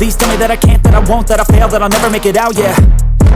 Please tell me that I can't, that I won't, that I fail, that I'll never make it out, yeah.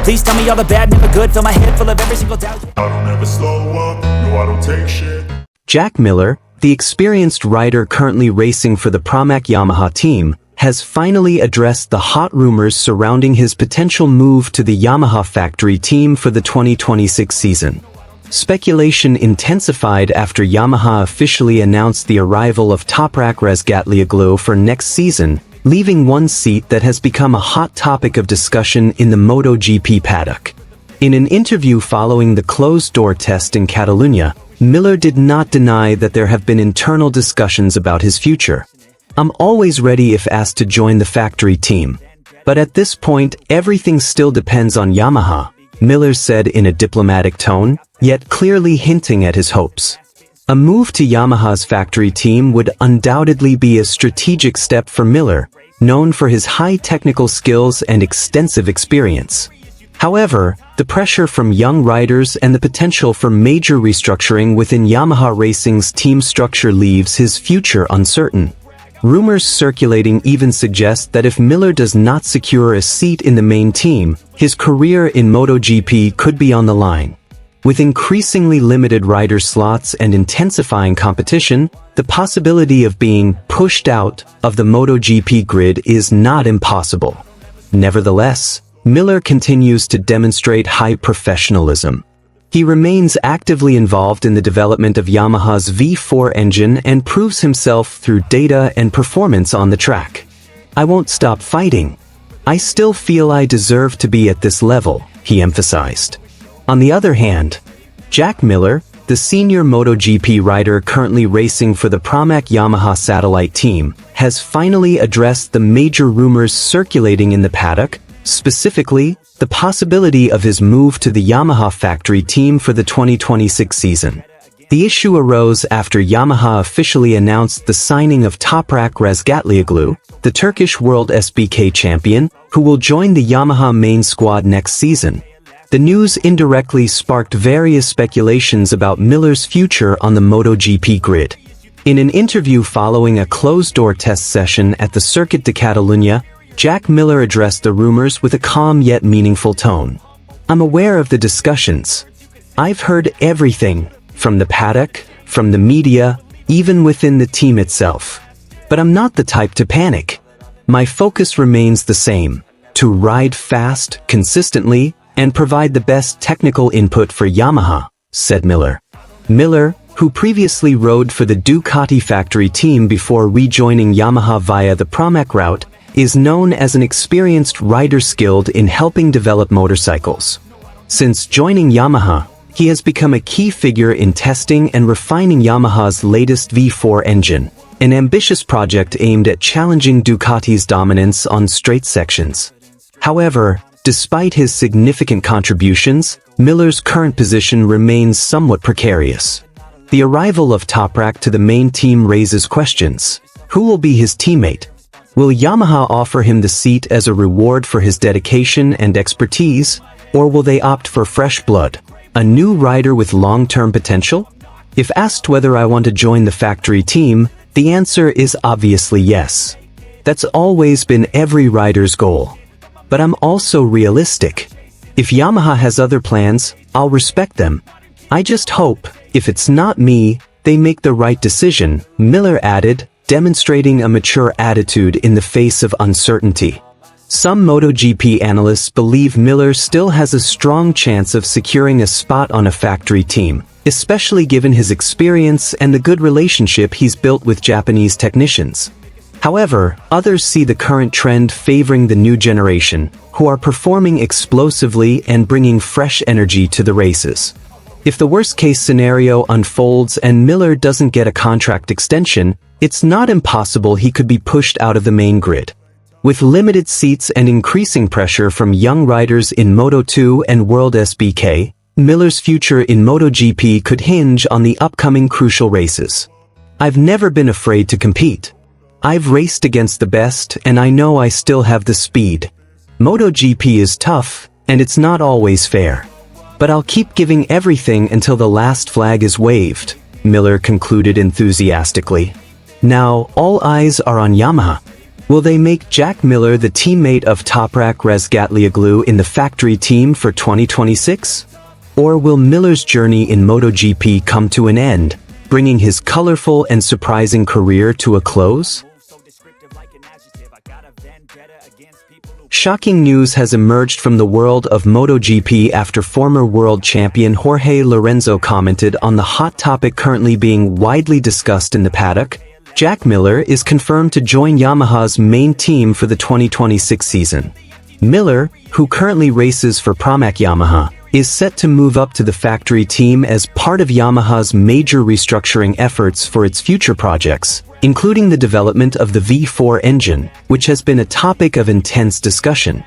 Please tell me all the bad, never good, fill my head full of every single doubt, yeah. I don't ever slow up, no I don't take shit. Jack Miller, the experienced rider currently racing for the Pramac Yamaha team, has finally addressed the hot rumors surrounding his potential move to the Yamaha factory team for the 2026 season. Speculation intensified after Yamaha officially announced the arrival of Toprak Razgatlioglu for next season, leaving one seat that has become a hot topic of discussion in the MotoGP paddock. In an interview following the closed-door test in Catalunya, Miller did not deny that there have been internal discussions about his future. "I'm always ready if asked to join the factory team. But at this point, everything still depends on Yamaha," Miller said in a diplomatic tone, yet clearly hinting at his hopes. A move to Yamaha's factory team would undoubtedly be a strategic step for Miller, known for his high technical skills and extensive experience. However, the pressure from young riders and the potential for major restructuring within Yamaha Racing's team structure leaves his future uncertain. Rumors circulating even suggest that if Miller does not secure a seat in the main team, his career in MotoGP could be on the line. With increasingly limited rider slots and intensifying competition, the possibility of being pushed out of the MotoGP grid is not impossible. Nevertheless, Miller continues to demonstrate high professionalism. He remains actively involved in the development of Yamaha's V4 engine and proves himself through data and performance on the track. "I won't stop fighting. I still feel I deserve to be at this level," he emphasized. On the other hand, Jack Miller, the senior MotoGP rider currently racing for the Pramac Yamaha satellite team, has finally addressed the major rumors circulating in the paddock, specifically, the possibility of his move to the Yamaha factory team for the 2026 season. The issue arose after Yamaha officially announced the signing of Toprak Razgatlioglu, the Turkish World SBK champion, who will join the Yamaha main squad next season. The news indirectly sparked various speculations about Miller's future on the MotoGP grid. In an interview following a closed-door test session at the Circuit de Catalunya, Jack Miller addressed the rumors with a calm yet meaningful tone. "I'm aware of the discussions. I've heard everything, from the paddock, from the media, even within the team itself. But I'm not the type to panic. My focus remains the same, to ride fast, consistently, and provide the best technical input for Yamaha," said Miller. Miller, who previously rode for the Ducati factory team before rejoining Yamaha via the Pramac route, is known as an experienced rider skilled in helping develop motorcycles. Since joining Yamaha, he has become a key figure in testing and refining Yamaha's latest V4 engine, an ambitious project aimed at challenging Ducati's dominance on straight sections. However, despite his significant contributions, Miller's current position remains somewhat precarious. The arrival of Toprak to the main team raises questions. Who will be his teammate? Will Yamaha offer him the seat as a reward for his dedication and expertise, or will they opt for fresh blood, a new rider with long-term potential? If asked whether I want to join the factory team, the answer is obviously yes. That's always been every rider's goal. But I'm also realistic. If Yamaha has other plans, I'll respect them. I just hope, if it's not me, they make the right decision, Miller added, demonstrating a mature attitude in the face of uncertainty. Some MotoGP analysts believe Miller still has a strong chance of securing a spot on a factory team, especially given his experience and the good relationship he's built with Japanese technicians. However, others see the current trend favoring the new generation, who are performing explosively and bringing fresh energy to the races. If the worst-case scenario unfolds and Miller doesn't get a contract extension, it's not impossible he could be pushed out of the main grid. With limited seats and increasing pressure from young riders in Moto2 and World SBK, Miller's future in MotoGP could hinge on the upcoming crucial races. "I've never been afraid to compete. I've raced against the best and I know I still have the speed. MotoGP is tough, and it's not always fair. But I'll keep giving everything until the last flag is waved," Miller concluded enthusiastically. Now, all eyes are on Yamaha. Will they make Jack Miller the teammate of Toprak Razgatlioglu in the factory team for 2026? Or will Miller's journey in MotoGP come to an end, bringing his colorful and surprising career to a close? Shocking news has emerged from the world of MotoGP after former world champion Jorge Lorenzo commented on the hot topic currently being widely discussed in the paddock. Jack Miller is confirmed to join Yamaha's main team for the 2026 season. Miller, who currently races for Pramac Yamaha, is set to move up to the factory team as part of Yamaha's major restructuring efforts for its future projects, including the development of the V4 engine, which has been a topic of intense discussion.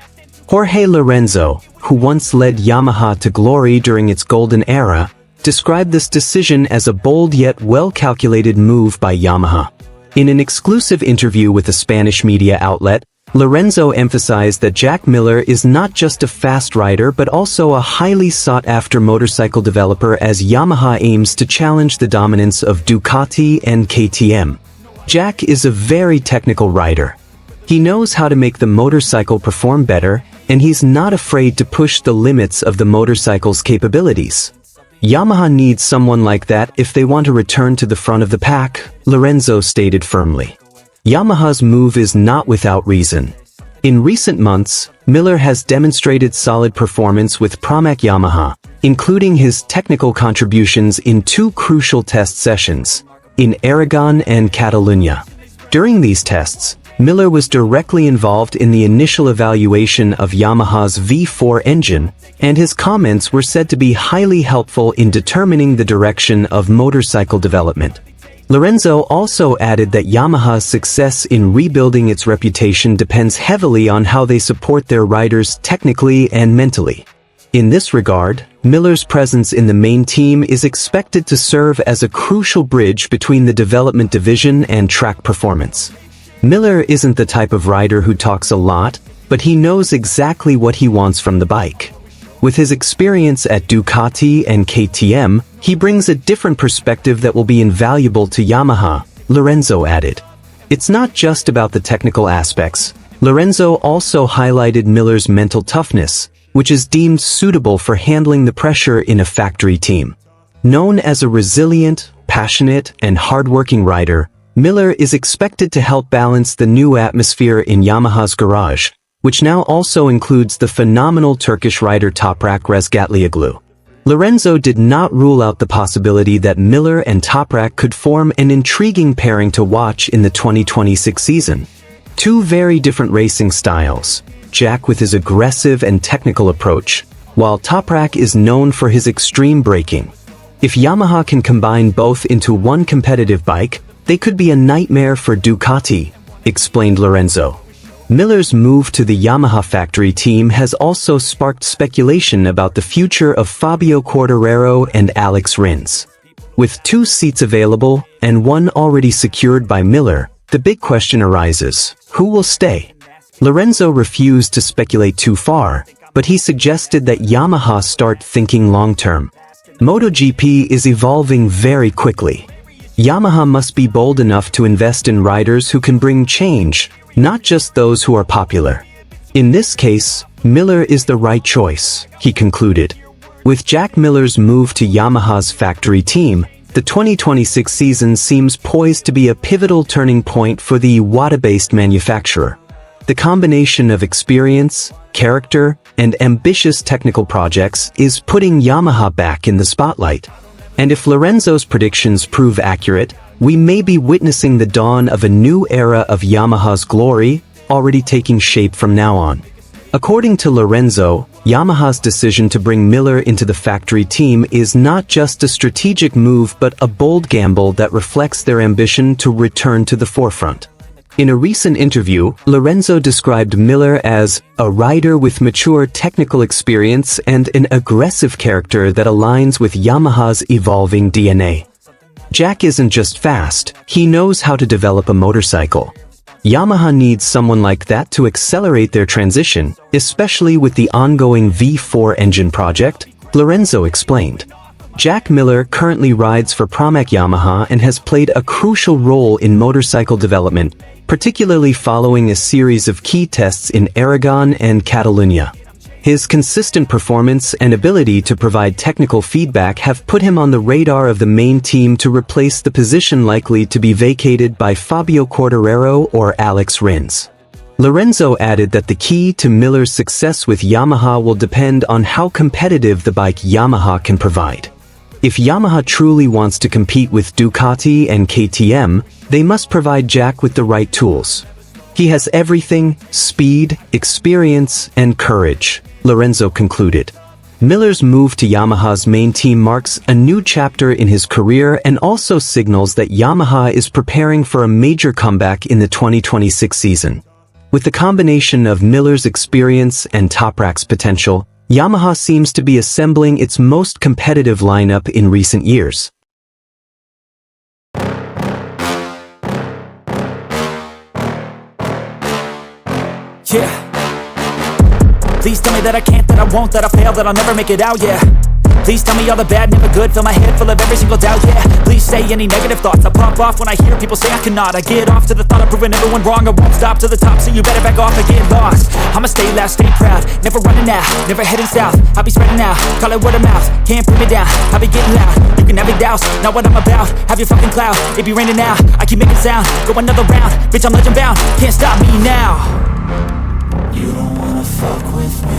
Jorge Lorenzo, who once led Yamaha to glory during its golden era, described this decision as a bold yet well-calculated move by Yamaha. In an exclusive interview with a Spanish media outlet, Lorenzo emphasized that Jack Miller is not just a fast rider but also a highly sought-after motorcycle developer as Yamaha aims to challenge the dominance of Ducati and KTM. Jack is a very technical rider. He knows how to make the motorcycle perform better, and he's not afraid to push the limits of the motorcycle's capabilities. Yamaha needs someone like that if they want to return to the front of the pack, Lorenzo stated firmly. Yamaha's move is not without reason. In recent months, Miller has demonstrated solid performance with Pramac Yamaha, including his technical contributions in two crucial test sessions, in Aragon and Catalunya. During these tests, Miller was directly involved in the initial evaluation of Yamaha's V4 engine, and his comments were said to be highly helpful in determining the direction of motorcycle development. Lorenzo also added that Yamaha's success in rebuilding its reputation depends heavily on how they support their riders technically and mentally. In this regard, Miller's presence in the main team is expected to serve as a crucial bridge between the development division and track performance. Miller isn't the type of rider who talks a lot, but he knows exactly what he wants from the bike. With his experience at Ducati and KTM, he brings a different perspective that will be invaluable to Yamaha, Lorenzo added. It's not just about the technical aspects. Lorenzo also highlighted Miller's mental toughness, which is deemed suitable for handling the pressure in a factory team. Known as a resilient, passionate, and hardworking rider, Miller is expected to help balance the new atmosphere in Yamaha's garage, which now also includes the phenomenal Turkish rider Toprak Razgatlioglu. Lorenzo did not rule out the possibility that Miller and Toprak could form an intriguing pairing to watch in the 2026 season. Two very different racing styles, Jack with his aggressive and technical approach, while Toprak is known for his extreme braking. If Yamaha can combine both into one competitive bike, they could be a nightmare for Ducati, explained Lorenzo. Miller's move to the Yamaha factory team has also sparked speculation about the future of Fabio Quartararo and Alex Rins. With 2 seats available and one already secured by Miller, the big question arises, who will stay? Lorenzo refused to speculate too far, but he suggested that Yamaha start thinking long-term. MotoGP is evolving very quickly. Yamaha must be bold enough to invest in riders who can bring change, not just those who are popular. In this case, Miller is the right choice, he concluded. With Jack Miller's move to Yamaha's factory team, the 2026 season seems poised to be a pivotal turning point for the Iwata-based manufacturer. The combination of experience, character, and ambitious technical projects is putting Yamaha back in the spotlight. And if Lorenzo's predictions prove accurate, we may be witnessing the dawn of a new era of Yamaha's glory, already taking shape from now on. According to Lorenzo, Yamaha's decision to bring Miller into the factory team is not just a strategic move but a bold gamble that reflects their ambition to return to the forefront. In a recent interview, Lorenzo described Miller as a rider with mature technical experience and an aggressive character that aligns with Yamaha's evolving DNA. Jack isn't just fast, he knows how to develop a motorcycle. Yamaha needs someone like that to accelerate their transition, especially with the ongoing V4 engine project, Lorenzo explained. Jack Miller currently rides for Pramac Yamaha and has played a crucial role in motorcycle development, particularly following a series of key tests in Aragon and Catalonia. His consistent performance and ability to provide technical feedback have put him on the radar of the main team to replace the position likely to be vacated by Fabio Quartararo or Alex Rins. Lorenzo added that the key to Miller's success with Yamaha will depend on how competitive the bike Yamaha can provide. If Yamaha truly wants to compete with Ducati and KTM, they must provide Jack with the right tools. He has everything: speed, experience, and courage, Lorenzo concluded. Miller's move to Yamaha's main team marks a new chapter in his career and also signals that Yamaha is preparing for a major comeback in the 2026 season. With the combination of Miller's experience and Toprak's potential, Yamaha seems to be assembling its most competitive lineup in recent years. Yeah. Please tell me that I can't, that I won't, that I fail, that I'll never make it out, yeah. Please tell me all the bad, never good, fill my head full of every single doubt, yeah. Please say any negative thoughts, I pop off when I hear people say I cannot. I get off to the thought of proving everyone wrong, I won't stop to the top, so you better back off and get lost. I'ma stay loud, stay proud, never running out, never heading south. I'll be spreading out, call it word of mouth, can't put me down, I'll be getting loud. You can have your doubts, not what I'm about, have your fucking clout. It be raining now, I keep making sound, go another round, bitch I'm legend bound, can't stop me now. You don't wanna fuck with me.